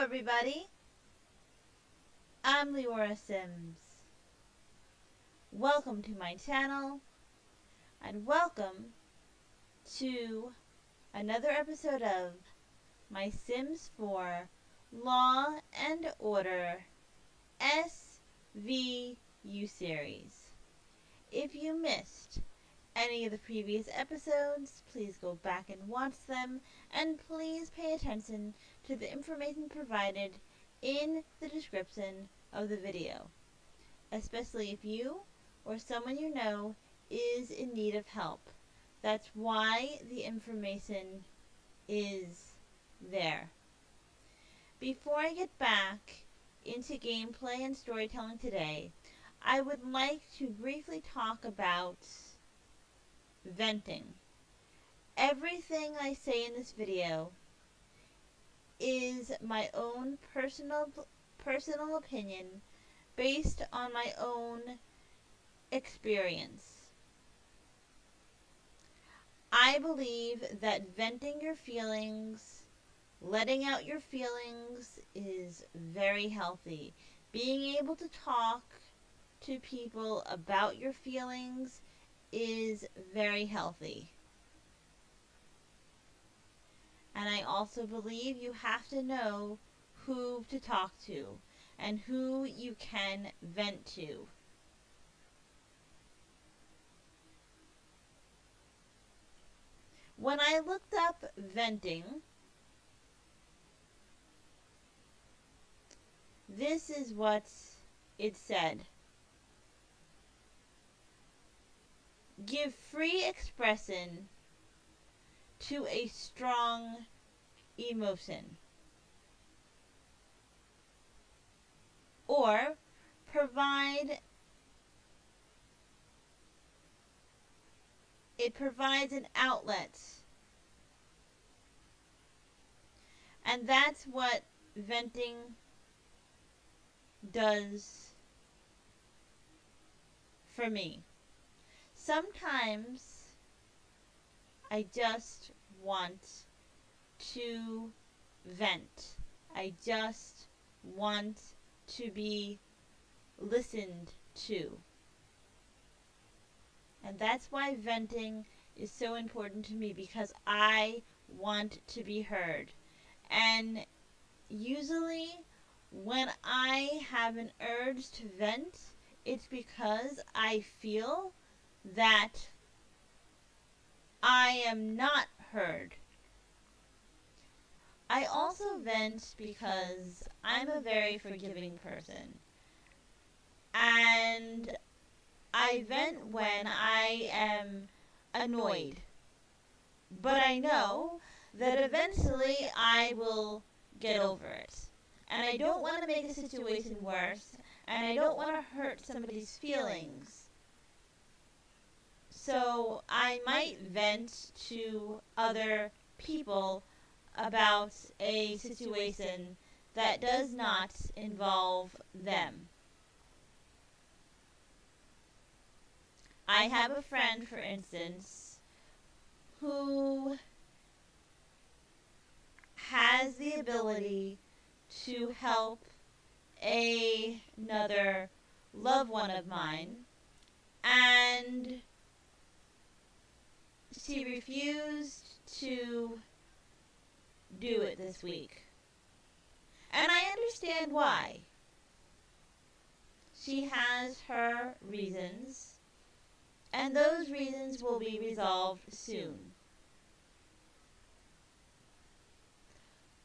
everybody. I'm Leora Sims. Welcome to my channel and welcome to another episode of my Sims 4 Law and Order SVU series. If you missed any of the previous episodes, please go back and watch them, and please pay attention to the information provided in the description of the video, especially if you or someone you know is in need of help. That's why the information is there. Before I get back into gameplay and storytelling today, I would like to briefly talk about venting. Everything I say in this video is my own personal opinion based on my own experience. I believe that venting your feelings, letting out your feelings is very healthy. Being able to talk to people about your feelings is very healthy. And I also believe you have to know who to talk to and who you can vent to. When I looked up venting, this is what it said. Give free expression to a strong emotion, or it provides an outlet, and that's what venting does for me. Sometimes I just want to vent. I just want to be listened to. And that's why venting is so important to me, because I want to be heard. And usually when I have an urge to vent, it's because I feel that I am not heard. I also vent because I'm a very forgiving person. And I vent when I am annoyed. But I know that eventually I will get over it. And I don't want to make the situation worse, and I don't want to hurt somebody's feelings. So I might vent to other people about a situation that does not involve them. I have a friend, for instance, who has the ability to help another loved one of mine, and she refused to do it this week. And I understand why. She has her reasons, and those reasons will be resolved soon.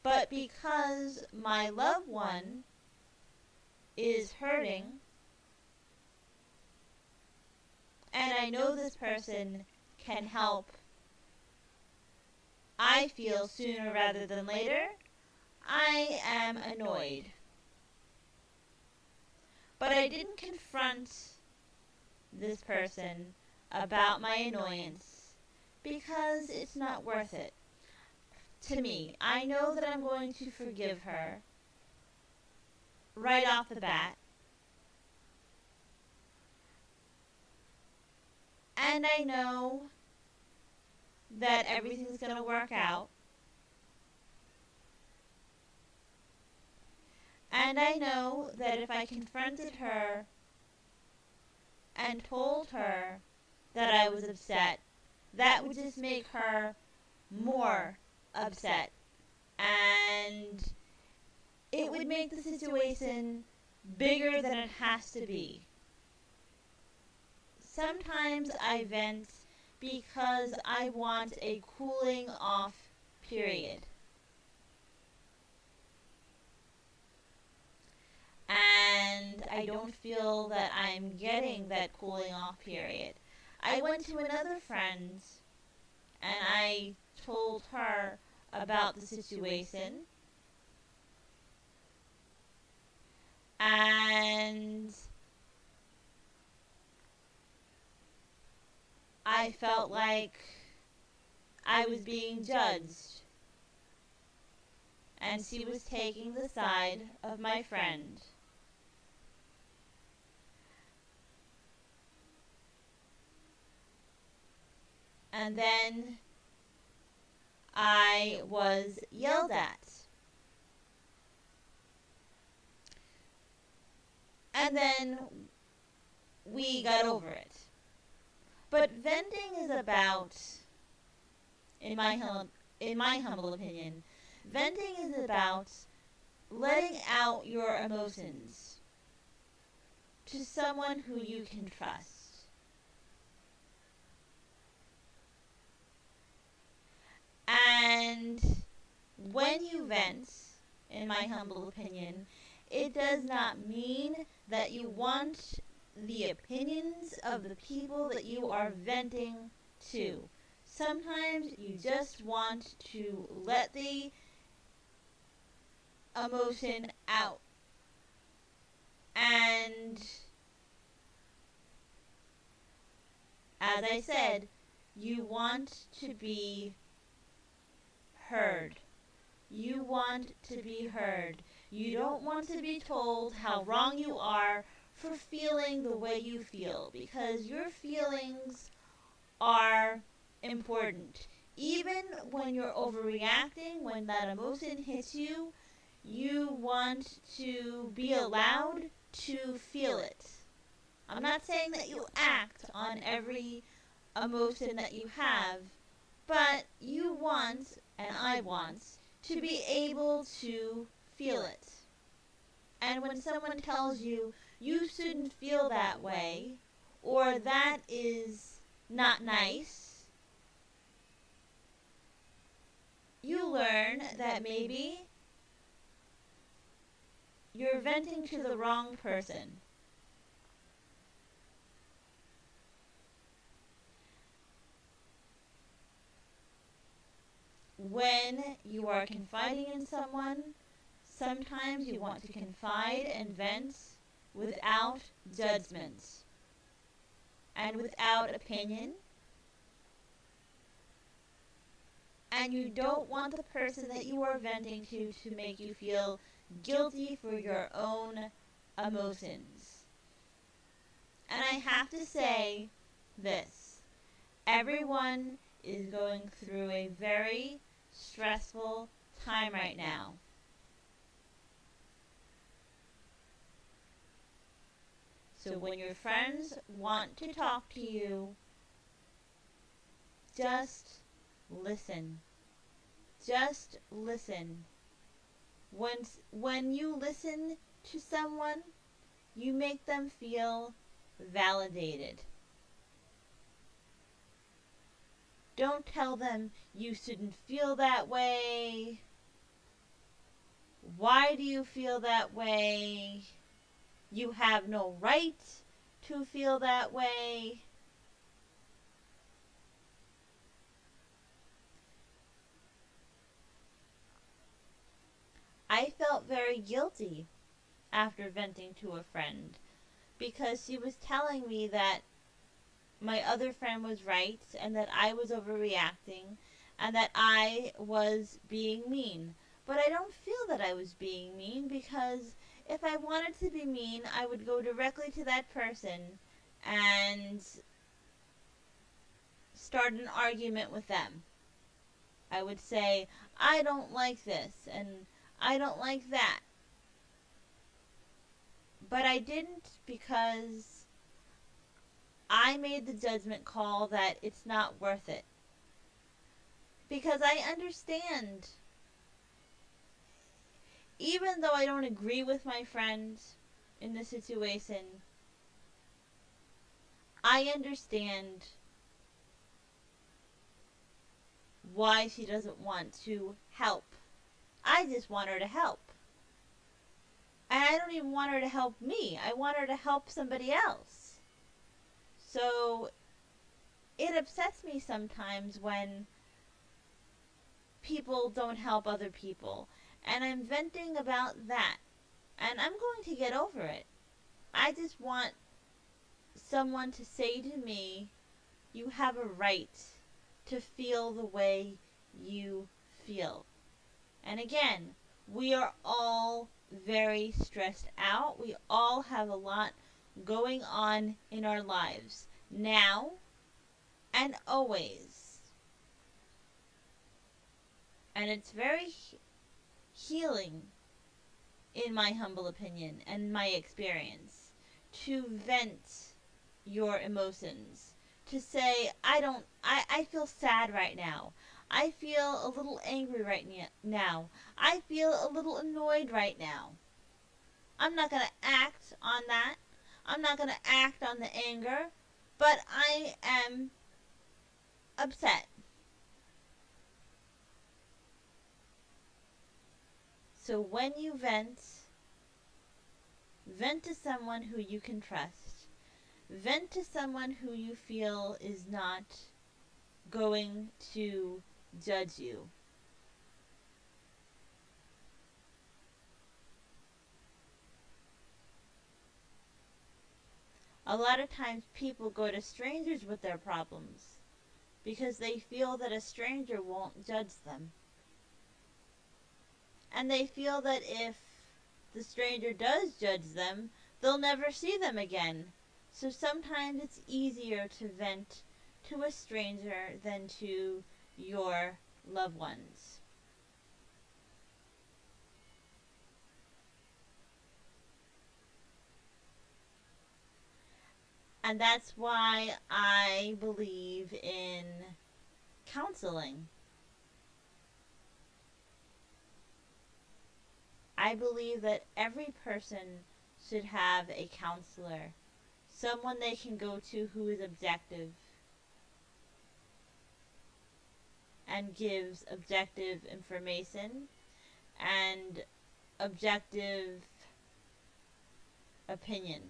But because my loved one is hurting, and I know this person can help, I feel sooner rather than later, I am annoyed. But I didn't confront this person about my annoyance because it's not worth it. To me, I know that I'm going to forgive her right off the bat. And I know that everything's going to work out. And I know that if I confronted her and told her that I was upset, that would just make her more upset. And it would make the situation bigger than it has to be. Sometimes I vent because I want a cooling off period. And I don't feel that I'm getting that cooling off period. I went to another friend and I told her about the situation. And I felt like I was being judged. And she was taking the side of my friend. And then I was yelled at. And then we got over it. But venting is about, in my humble opinion, venting is about letting out your emotions to someone who you can trust. And when you vent, in my humble opinion, it does not mean that you want the opinions of the people that you are venting to. Sometimes you just want to let the emotion out. And as I said, you want to be heard. You want to be heard. You don't want to be told how wrong you are for feeling the way you feel, because your feelings are important. Even when you're overreacting, when that emotion hits you, you want to be allowed to feel it. I'm not saying that you act on every emotion that you have, but you want, and I want, to be able to feel it. And when someone tells you, you shouldn't feel that way, or that is not nice, you learn that maybe you're venting to the wrong person. When you are confiding in someone, sometimes you want to confide and vent without judgment and without opinion. And you don't want the person that you are venting to make you feel guilty for your own emotions. And I have to say this. Everyone is going through a very stressful time right now. So when your friends want to talk to you, just listen. Just listen. When you listen to someone, you make them feel validated. Don't tell them you shouldn't feel that way. Why do you feel that way? You have no right to feel that way. I felt very guilty after venting to a friend because she was telling me that my other friend was right and that I was overreacting and that I was being mean. But I don't feel that I was being mean, because if I wanted to be mean, I would go directly to that person and start an argument with them. I would say, I don't like this and I don't like that. But I didn't because I made the judgment call that it's not worth it. Because I understand, even though I don't agree with my friend in the situation, I understand why she doesn't want to help. I just want her to help. And I don't even want her to help me. I want her to help somebody else. So it upsets me sometimes when people don't help other people. And I'm venting about that. And I'm going to get over it. I just want someone to say to me, you have a right to feel the way you feel. And again, we are all very stressed out. We all have a lot going on in our lives now and always. And it's very healing, in my humble opinion and my experience, to vent your emotions. To say, I feel sad right now. I feel a little angry right now. I feel a little annoyed right now. I'm not going to act on that. I'm not going to act on the anger. But I am upset. So when you vent to someone who you can trust. Vent to someone who you feel is not going to judge you. A lot of times people go to strangers with their problems because they feel that a stranger won't judge them. And they feel that if the stranger does judge them, they'll never see them again. So sometimes it's easier to vent to a stranger than to your loved ones. And that's why I believe in counseling. I believe that every person should have a counselor, someone they can go to who is objective and gives objective information and objective opinions.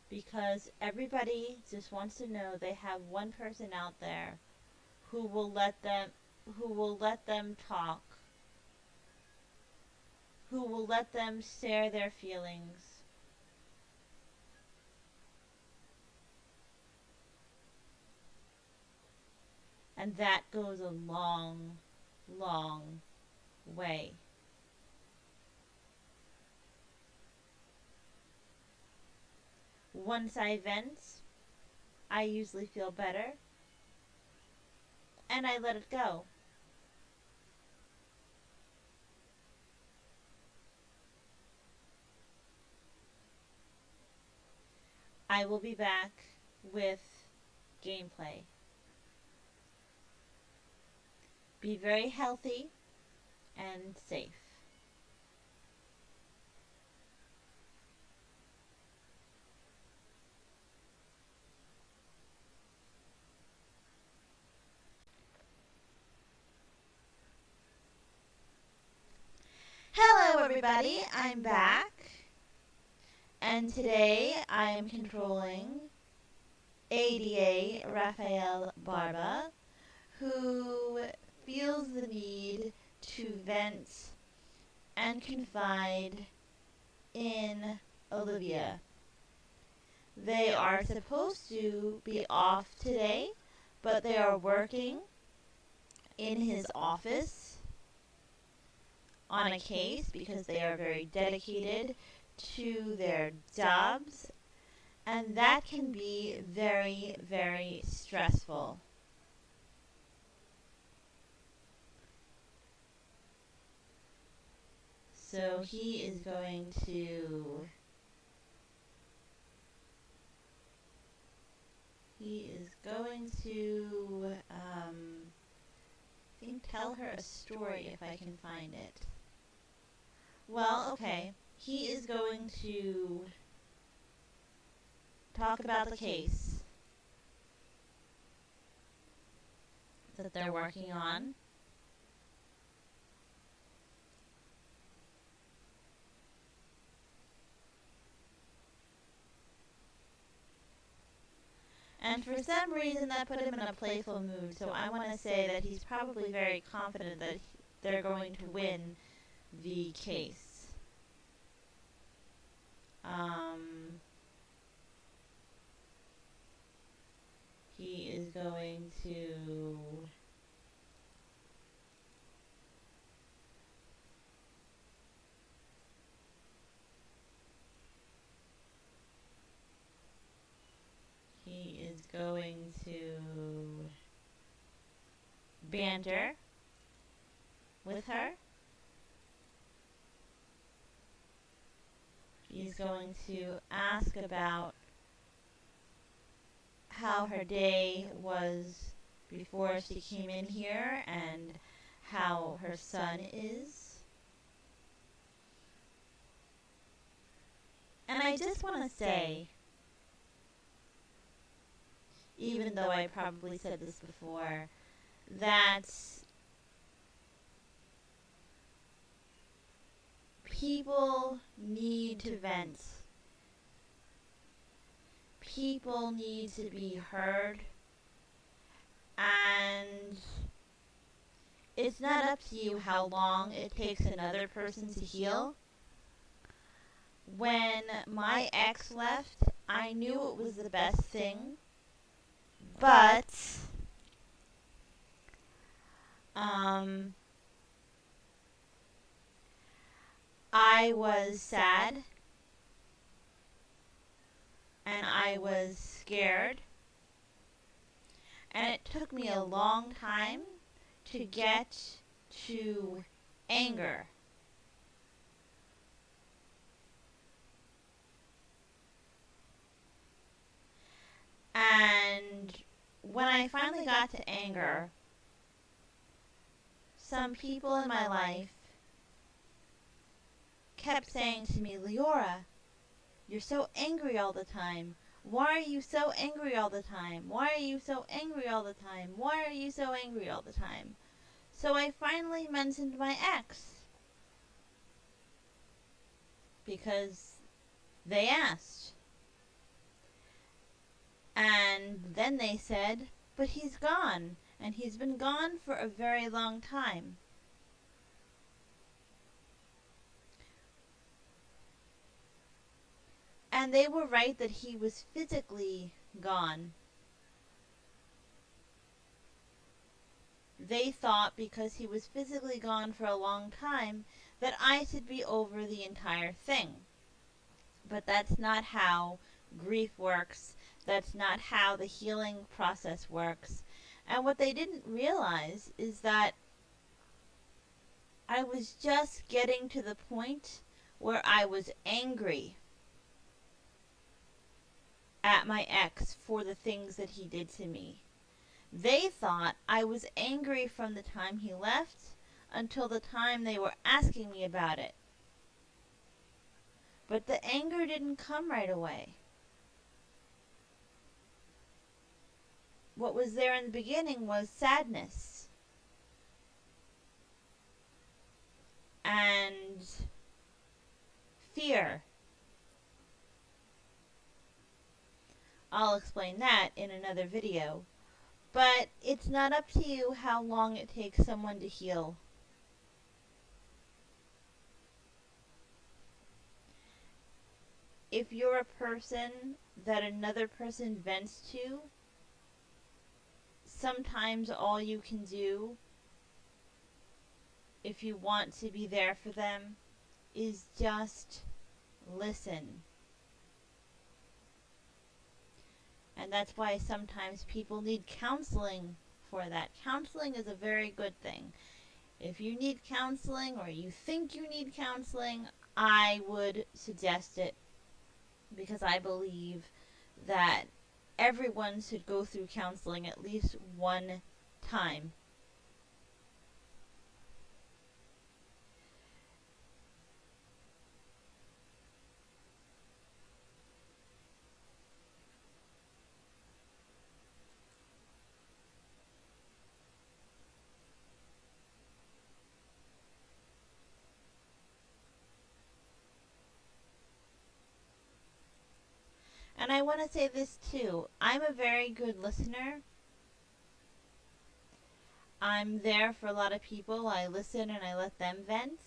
Because everybody just wants to know they have one person out there who will let them talk, who will let them share their feelings. And that goes a long, long way. Once I vent, I usually feel better, and I let it go. I will be back with gameplay. Be very healthy and safe. Hello everybody, I'm back. And today I am controlling ADA Rafael Barba, who feels the need to vent and confide in Olivia. They are supposed to be off today, but they are working in his office on a case because they are very dedicated to their jobs, and that can be very, very stressful. So he is going to I think tell her a story if I can find it. Well, okay. He is going to talk about the case that they're working on. And for some reason that put him in a playful mood, so I want to say that he's probably very confident that they're going to win the case. He is going to banter with her. He's going to ask about how her day was before she came in here and how her son is. And I just want to say, even though I probably said this before, that people need to vent. People need to be heard. And it's not up to you how long it takes another person to heal. When my ex left, I knew it was the best thing. But I was sad and I was scared, and it took me a long time to get to anger. And when I finally got to anger, some people in my life kept saying to me, Leora, you're so angry all the time. Why are you so angry all the time? Why are you so angry all the time? Why are you so angry all the time? So I finally mentioned my ex. Because they asked. And then they said, but he's gone. And he's been gone for a very long time. And they were right that he was physically gone. They thought because he was physically gone for a long time that I should be over the entire thing. But that's not how grief works. That's not how the healing process works. And what they didn't realize is that I was just getting to the point where I was angry at my ex for the things that he did to me. They thought I was angry from the time he left until the time they were asking me about it. But the anger didn't come right away. What was there in the beginning was sadness and fear. I'll explain that in another video. But it's not up to you how long it takes someone to heal. If you're a person that another person vents to, sometimes all you can do, if you want to be there for them, is just listen. And that's why sometimes people need counseling for that. Counseling is a very good thing. If you need counseling or you think you need counseling, I would suggest it because I believe that everyone should go through counseling at least one time. And I want to say this too. I'm a very good listener. I'm there for a lot of people. I listen and I let them vent.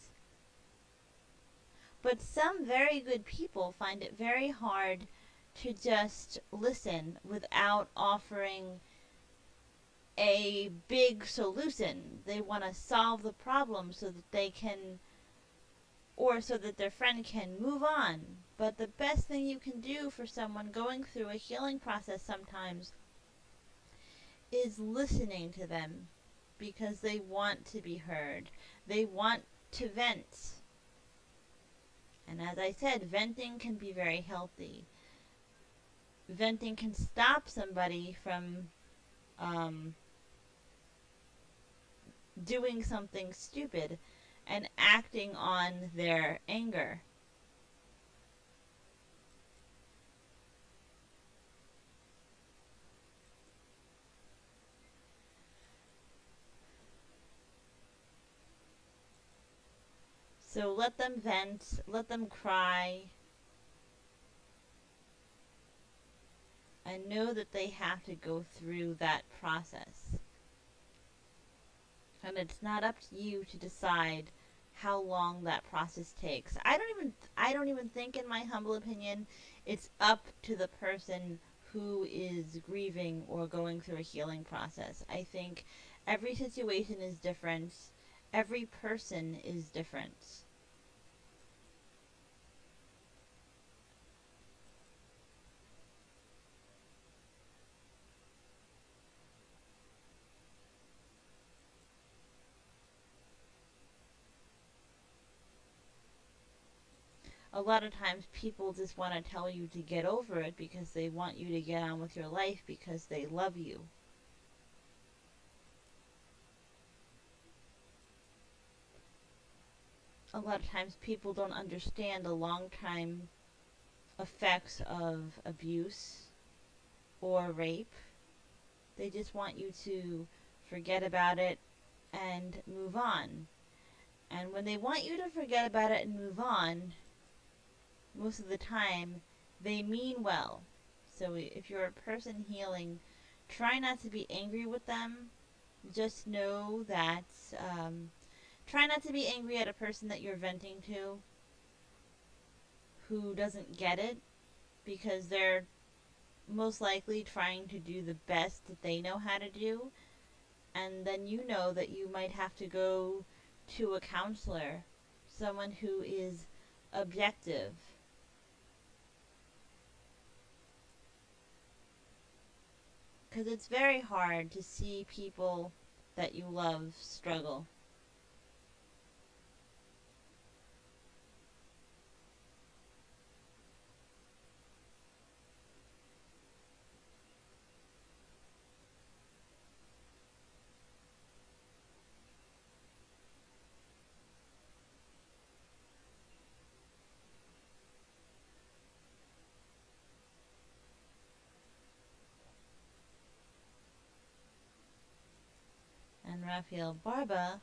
But some very good people find it very hard to just listen without offering a big solution. They want to solve the problem so that they can, or so that their friend can move on. But the best thing you can do for someone going through a healing process sometimes is listening to them because they want to be heard. They want to vent. And as I said, venting can be very healthy. Venting can stop somebody from doing something stupid and acting on their anger. So let them vent, let them cry, and know that they have to go through that process. And it's not up to you to decide how long that process takes. I don't even think, in my humble opinion, it's up to the person who is grieving or going through a healing process. I think every situation is different. Every person is different. A lot of times people just want to tell you to get over it because they want you to get on with your life because they love you. A lot of times people don't understand the long time effects of abuse or rape. They just want you to forget about it and move on. And when they want you to forget about it and move on, most of the time they mean well. So if you're a person healing, try not to be angry with them. Just know that, try not to be angry at a person that you're venting to who doesn't get it, because they're most likely trying to do the best that they know how to do. And then you know that you might have to go to a counselor, someone who is objective. Because it's very hard to see people that you love struggle. And Rafael Barba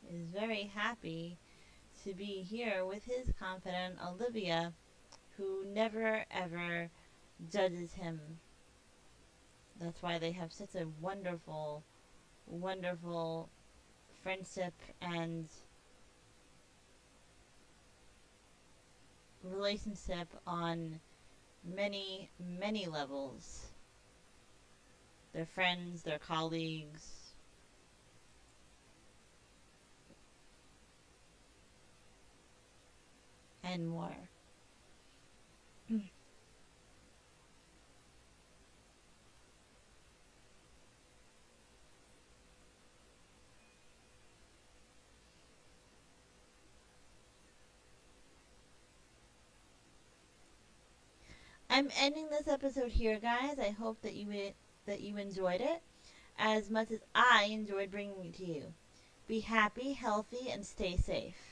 is very happy to be here with his confidant Olivia, who never ever judges him. That's why they have such a wonderful, wonderful friendship and relationship on many, many levels. They're friends, they're colleagues, and more. I'm ending this episode here, guys. I hope that you enjoyed it as much as I enjoyed bringing it to you. Be happy, healthy, and stay safe.